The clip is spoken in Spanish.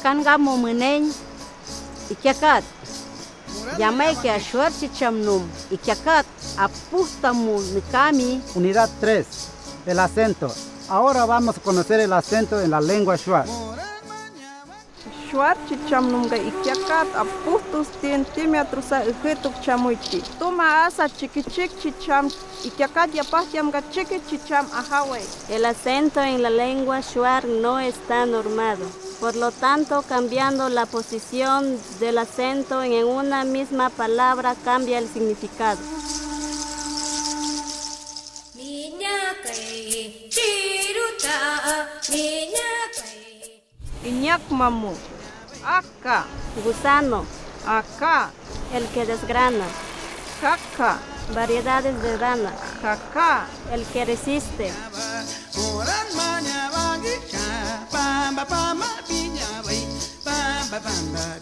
Kanga Momuneng, Ikiakat, Yamay que Ashuar Chichamnum, Ikiakat, Apustamu Nikami. Unidad 3, el acento. Ahora vamos a conocer el acento en la lengua Shuar. Shuar chichamnunga ikiakat apustus centímetros a ujetuk chamuiti. Toma asa chiquichic chicham ikiakat yapatiamga chiqui chicham ahawe. El acento en la lengua Shuar no está normado. Por lo tanto, cambiando la posición del acento en una misma palabra cambia el significado. Iñak mamu, acá, Gusano, acá, el que desgrana. caca, Variedades de rana, cacá, el que resiste. Bamba bamba piña bay, bamba bamba